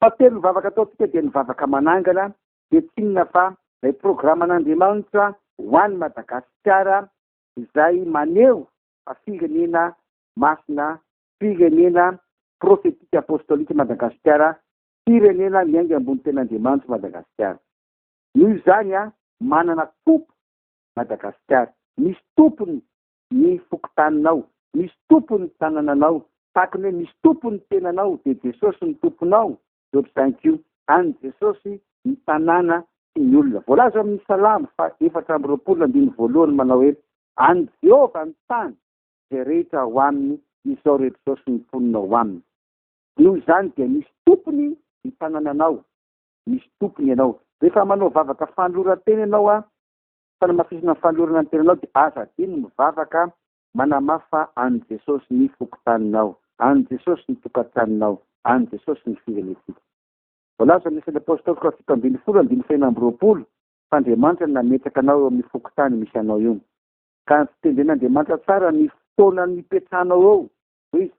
Fatelo mivavaka ataotsika dia mivavaka manangana dia tsinona fa ilay programan'Andriamanitra ho an'ny Madagasikara izay maneho fa firenena masina, firenena profetika apostolika Madagasikara, firenena miainga ambony ten'Andriamanitra Madagasikara. Noho izany manana tompo Madagasikara. Misy tompony ny fokotaninao, misy tompony ny tanànanao, tahaka ny hoe misy tompony ny tenanao dia Jesosy ny tomponao. Job 5 any Jesosy ny tanàna sy ny olona. Voalaza amin'ny Salamo fa 4:22 manao hoe any Jehova ny tany izay rehetra ho aminy izao rehetra izao sy ny mponina aminy. Noho izany dia misy tompony ny tanànanao, misy tompony ianao. Rehefa manao vavaka fanoloran-tena ianao fanamafisana fanolorana ny tenanao dia aza diny mivavaka manamafa any Jesosy ny fokotaninao, any Jesosy ny tokantraninao, any Jesosy ny firenetsika. Voalaza amin'ny Efan'ny Apôstôly 7:20 fa Andriamanitra nametraka anao eo amin'ny fokotany misy anao io. Ka fitenen'Andriamanitra tsara ny fotoana nipetrahanao eo. Hoe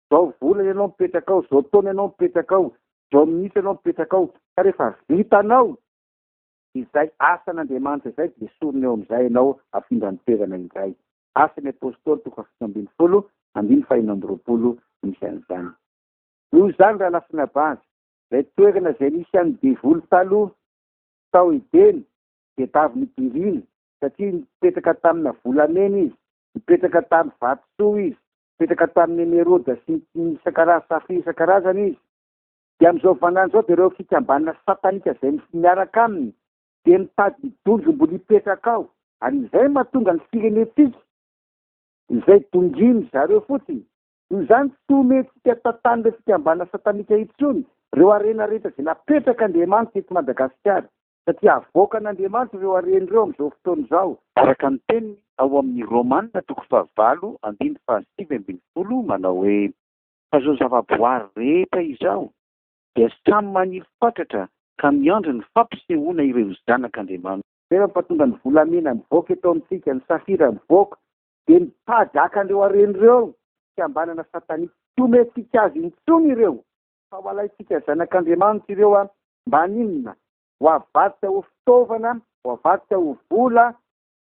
zao volana ianao mipetraka ao, zao taona ianao mipetraka ao, zao minitra ianao mipetraka ao. Ka rehefa vitanao izay asan'Andriamanitra izay dia sorony eo amin'izay ianao afindra ny toerana izay. Asan'ny Apôstôly 7:20 misy an'izany. Noho izany raha lafina bazy, ilay toerana izay nisy an'ny devoly taloha tao ideny dia tavy nidiriny satria nipetraka tamina volamena izy, nipetraka tamin'ny vatosoa izy, nipetraka tamin'ny Heroda sy ny safira isan-karazany izy. Dia amin'izao vanany izao dia ireo fikambanana satanika izay miaraka aminy dia mitady hidonjo mbola hipetraka ao. Ary izay mahatonga ny firenetsika izay donginy zareo fotsiny. Izany tsy ometsika tantany ilay fikambanana satanika intsony ireo arena rehetra izay napetraka Andriamanitra eto Madagasikara, satria avoaka an'Andriamanitra ireo aren'ireo amin'izao fotoana izao. Araka ny teniny ao amin'ny Romanina 9:7-20 manao hoe fa izao zavaboary rehetra izao dia samy manilo fatratra ka miandry ny fampisehoana ireo zanak'Andriamanitra. Rehefa mpatonga ny volamena mivoaka eto amintsika, ny safira mivoaka dia mitady akan'ireo aren'ireo fikambanana satanika. Tsy ometsika azy intsony ireo fa ho alaitsika zanak'Andriamanitra ireo mba ninona ho avadika ho fitaovana, ho avadika ho vola,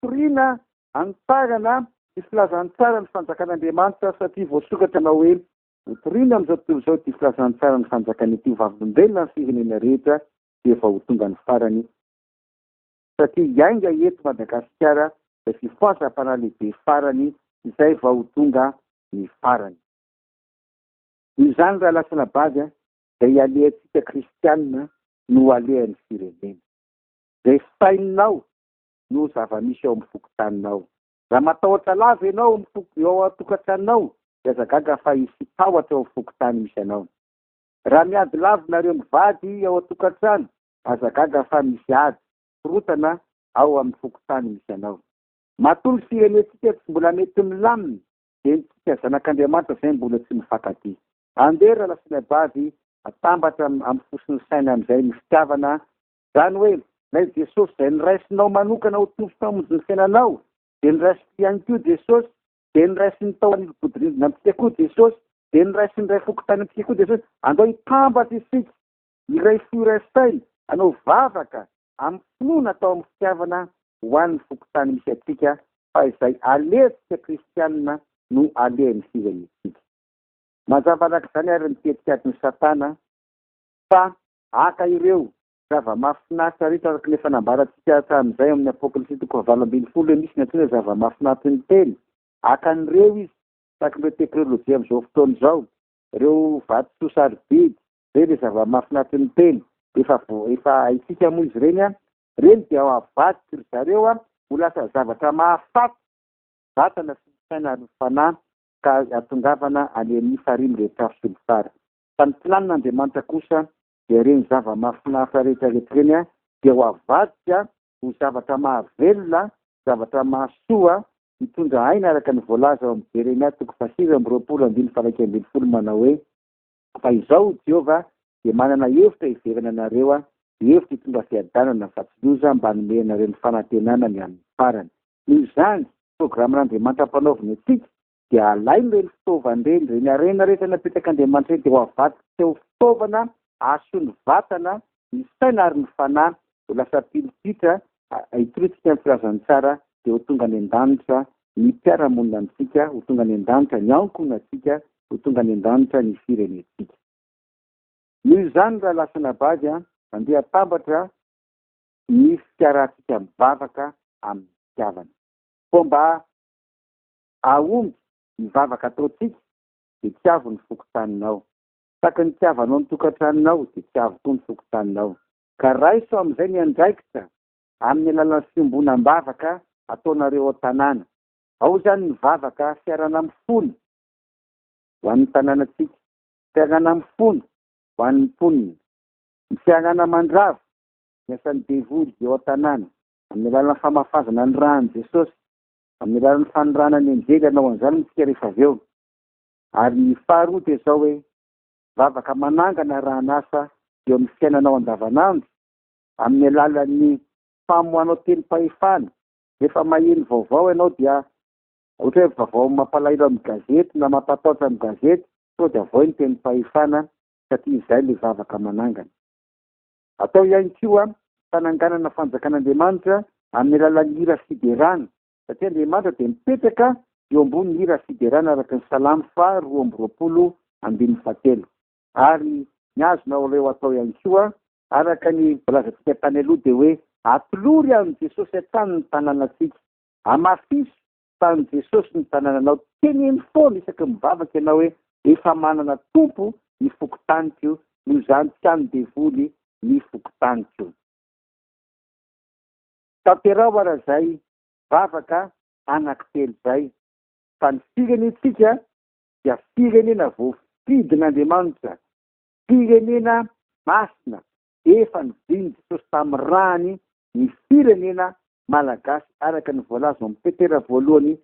toriana, antarana sy filazantsara ny fanjakan'Andriamanitra, satria voasokatra na hoe hotoriana amin'izao tontolo izao ty filazantsara ny fanjakan'ity vavolombelona ny firenena rehetra dia efa ho tonga ny farany. Satria iainga eto Madagasikara ilay fifoasam-panahy lehibe farany izay vao ho tonga ny farany. Izany raha lasana bazy dia alehantsika kristianina no alehan'ny firenena. Izay sainao no zava-misy ao amin'ny fokotaninao. Raha matahotra lava ianao eo atokantranonao dia zagaga fa hisy tahotra ao amin'ny fokotany misy anao. Raha miady lavinareo mivady ao atokantrano, azagaga fa misy ady korotana ao amin'ny fokotany misy anao. Matoly firenetsika tsy mbola mety milamina dia ntsika zanak'Andriamanitra izay mbola tsy mifankatia. Andeha raha lasina bavy atambatra amin'ny fosiny saina amin'izay ny fitiavana, izany hoe ilay Jesosy izay niraisinao manokana ho tompona hamonjy ny fiainanao dia niraisiny ihany koa Jesosy, dia niraisiny tao an'ilododrindrina amintsika koa Jesosy, dia niraisiny iray fokotany amintsika koa Jesosy. Andao hitambatra isika iray fioraisaina anao vavaka amin'ny finoana atao amin'ny fitiavana ho an'ny fokotany misy atsika, fa izay alehantsika kristianina no alehan'ny firenetsika. Mazava araka izany ary mitetikady ny Satana fa aka ireo zava-mahafinaritra rehetra araka ny fanambarantsika hatramin'izay amin'ny Apokalipsy 9:20 misy ny antsoina zava-mahafinaritra ny teny. Akan'ireo izy tahaka ireo teknôlôjia amin'izao fotoana izao, ireo vatosoa sarobidy, ireny ilay zava-mahafinaritra ny teny. Efa haitsika moa izy ireny dia avadika ry zareo ho lasa zavatra mahafaty vatana sy saina ary fanahy ka atongavana any amin'ny farimy rehetra fisolo tsara. Fa ny planin'Andriamanitra kosa dia ireny zava-mahafinaritra rehetra ireny dia ho avadika ho zavatra mahavelona, zavatra mahasoa, mitondra aina araka ny voalaza ao amin'ny Jeremia 9:20 manao hoe fa izao Jehova dia manana hevitra hiverana anareo, hevitra hitondra fiadanana fa tsy loza mba hanome anareo ny fanantenana ny amin'ny farany. Izany programan'Andriamanitra mpanaoviny atsika dia alainy ireny fitaovana ireny, ireny arena rehetra napetraka Andriamanitra ireny dia ho avadika ho fitaovana asony vatana ny saina ary ny fanahy ho lasa pilipitra hitoritsika ny firazany tsara dia ho tonga ny an-danitra ny mpiara-monina amintsika, ho tonga ny an-danitra ny ankonantsika, ho tonga ny an-danitra ny firenentsika. Noho izany raha lasana bady mandeha tambatra ny fitiarantsika mivavaka amin'ny fitiavana. Fomba ahomby mivavaka ataontsika dia tiavo ny fokotaninao. Saka ny tiavanao ny tokantranonao dia tiavo koa ny fokotaninao. Ka raiso amin'izay ny andraikitra amin'ny alalan'ny fiombonam-bavaka ataonareo an-tanàna. Ao zany mivavaka fiarana amin'ny fony ho an'ny tanànatsika, fiarana amin'ny fony ho an'ny mponina, ny fiarana mandrava ny asan'ny devoly eo an-tanàna amin'ny alalan'ny famafazana ny ràny Jesosy, amin'ny alalan'ny fanirana ny anjely anao an'izany mitsika rehefa avy eo. Ary ny faharoa dia zao hoe vavaka manangana raha nasa eo amin'ny fiainanao andavanandro amin'ny alalan'ny famohanao tenim-pahefana. Rehefa maheno vaovao ianao dia ohatra hoe vaovao mampalahelo amin'ny gazety na mampatahotra amin'ny gazety, sao dia avoy ny tenim-pahefana satria izay ilay vavaka manangana. Atao ihany koa fananganana fanjakan'Andriamanitra amin'ny alalan'ny hira fiderana, satria Andriamanitra dia mipetraka eo ambony hira fiderana araka ny Salamy 2:27. Ary ny azonao ireo atao ihany koa araka ny volazantsika tany aloha dia hoe atolory amin'ny Jesosy hatrany ny tanànatsika, amafisy tany Jesosy ny tanànanao, teneny foana isaky mivavaka ianao hoe efa manana tompo ny fokotaniko, noho izany tiany devoly ny fokotaniko. Tanterao arazay vavaka anankitelo zay, fa ny firenentsika dia firenena voafidin'Andriamanitra, firenena masina, efa nidiny Jesosy tamin'ny rany ny firenena malagasy araka ny voalaza amin'ny Petera 2:2.